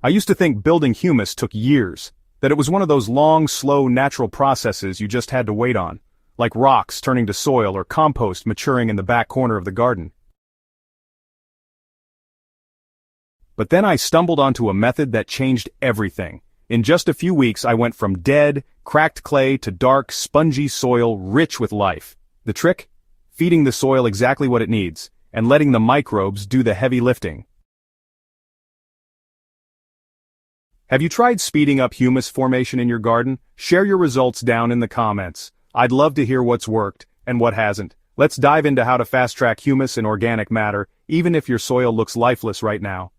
I used to think building humus took years, that it was one of those long, slow, natural processes you just had to wait on, like rocks turning to soil or compost maturing in the back corner of the garden. But then I stumbled onto a method that changed everything. In just a few weeks I went from dead, cracked clay to dark, spongy soil rich with life. The trick? Feeding the soil exactly what it needs, and letting the microbes do the heavy lifting. Have you tried speeding up humus formation in your garden? Share your results down in the comments. I'd love to hear what's worked, and what hasn't. Let's dive into how to fast-track humus and organic matter, even if your soil looks lifeless right now.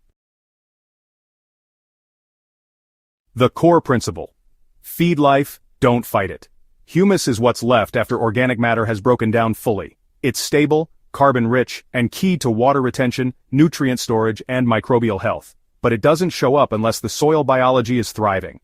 The core principle. Feed life, don't fight it. Humus is what's left after organic matter has broken down fully. It's stable, carbon-rich, and key to water retention, nutrient storage, and microbial health. But it doesn't show up unless the soil biology is thriving.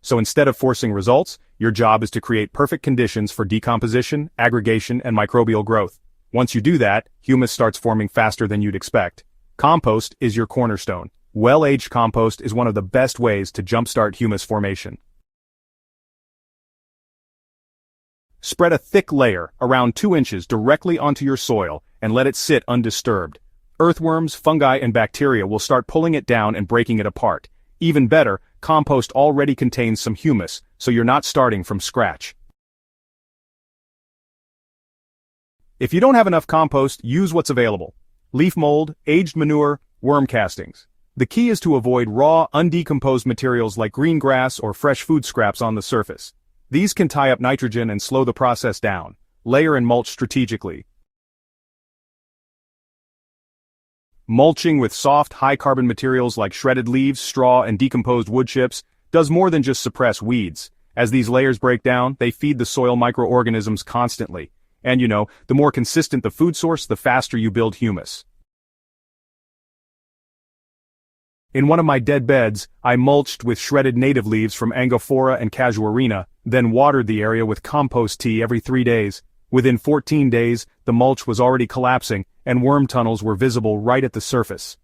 So instead of forcing results, your job is to create perfect conditions for decomposition, aggregation, and microbial growth. Once you do that, humus starts forming faster than you'd expect. Compost is your cornerstone. Well-aged compost is one of the best ways to jumpstart humus formation. Spread a thick layer, around 2 inches, directly onto your soil and let it sit undisturbed. Earthworms, fungi, and bacteria will start pulling it down and breaking it apart. Even better, compost already contains some humus, so you're not starting from scratch. If you don't have enough compost, use what's available. Leaf mold, aged manure, worm castings. The key is to avoid raw, undecomposed materials like green grass or fresh food scraps on the surface. These can tie up nitrogen and slow the process down. Layer and mulch strategically. Mulching with soft, high-carbon materials like shredded leaves, straw, and decomposed wood chips does more than just suppress weeds. As these layers break down, they feed the soil microorganisms constantly. And the more consistent the food source, the faster you build humus. In one of my dead beds, I mulched with shredded native leaves from Angophora and Casuarina, then watered the area with compost tea every 3 days. Within 14 days, the mulch was already collapsing, and worm tunnels were visible right at the surface.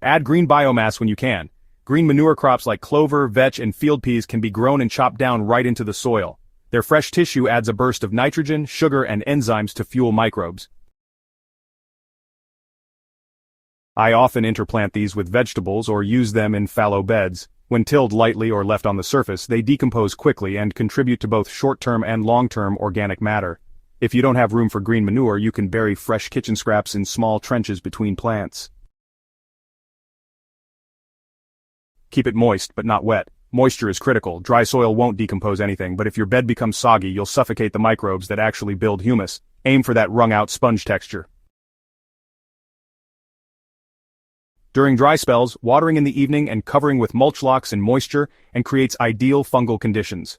Add green biomass when you can. Green manure crops like clover, vetch, and field peas can be grown and chopped down right into the soil. Their fresh tissue adds a burst of nitrogen, sugar, and enzymes to fuel microbes. I often interplant these with vegetables or use them in fallow beds. When tilled lightly or left on the surface, they decompose quickly and contribute to both short-term and long-term organic matter. If you don't have room for green manure, you can bury fresh kitchen scraps in small trenches between plants. Keep it moist, but not wet. Moisture is critical. Dry soil won't decompose anything, but if your bed becomes soggy, you'll suffocate the microbes that actually build humus. Aim for that wrung-out sponge texture. During dry spells, watering in the evening and covering with mulch locks and moisture and creates ideal fungal conditions.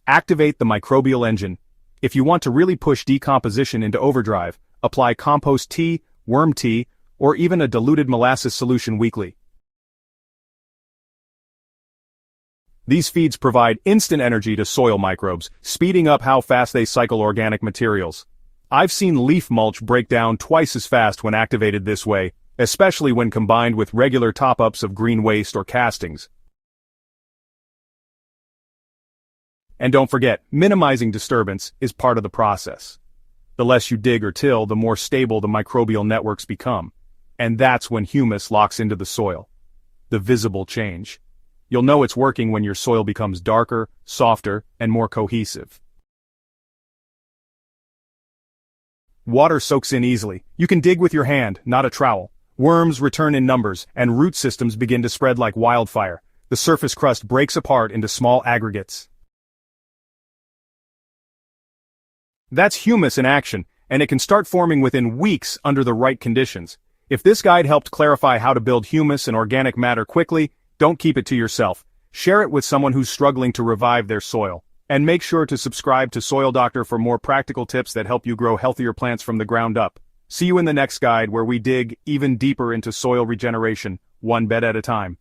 Activate the microbial engine. If you want to really push decomposition into overdrive, apply compost tea, worm tea, or even a diluted molasses solution weekly. These feeds provide instant energy to soil microbes, speeding up how fast they cycle organic materials. I've seen leaf mulch break down twice as fast when activated this way, especially when combined with regular top-ups of green waste or castings. And don't forget, minimizing disturbance is part of the process. The less you dig or till, the more stable the microbial networks become. And that's when humus locks into the soil. The visible change. You'll know it's working when your soil becomes darker, softer, and more cohesive. Water soaks in easily. You can dig with your hand, not a trowel. Worms return in numbers, and root systems begin to spread like wildfire. The surface crust breaks apart into small aggregates. That's humus in action, and it can start forming within weeks under the right conditions. If this guide helped clarify how to build humus and organic matter quickly, don't keep it to yourself. Share it with someone who's struggling to revive their soil. And make sure to subscribe to Soil Doctor for more practical tips that help you grow healthier plants from the ground up. See you in the next guide where we dig even deeper into soil regeneration, one bed at a time.